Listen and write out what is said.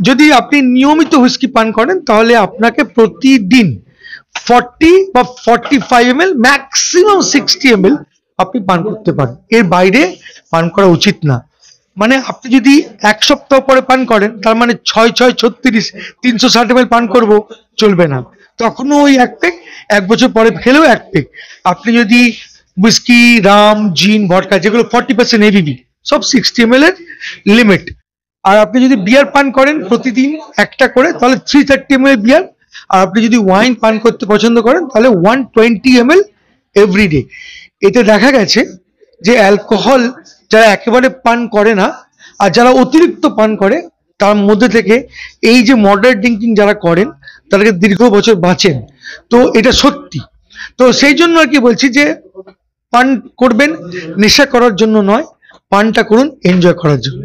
যদি আপনি নিয়মিত হুইস্কি পান করেন তাহলে আপনাকে প্রতিদিন 40 বা 45 ml, ম্যাক্সিমাম 60 ml আপনি পান করতে পারেন, এর বাইরে পান করা উচিত না। মানে আপনি যদি এক সপ্তাহ পরে পান করেন তার মানে 6×6 = 36, 360 ml পান করব, চলবে না। তখনও ওই এক পেক, এক বছর পরে খেলেও এক পেক। আপনি যদি হুইস্কি, রাম, জিন, ভডকা যেগুলো 40% এবিবি, সব 60 ml এর লিমিট। আর আপনি যদি বিয়ার পান করেন প্রতিদিন একটা করে, তাহলে 330 ml বিয়ার। আর আপনি যদি ওয়াইন পান করতে পছন্দ করেন তাহলে 120 ml এভরিডে। এতে দেখা গেছে যে অ্যালকোহল যারা একেবারে পান করে না আর যারা অতিরিক্ত পান করে তার মধ্যে থেকে এই যে মডারেট ড্রিঙ্কিং যারা করেন তাদেরকে দীর্ঘ বছর বাঁচেন। তো এটা সত্যি। তো সেই জন্য আর কি বলছি যে পান করবেন নেশা করার জন্য নয়, পানটা করুন এনজয় করার জন্য।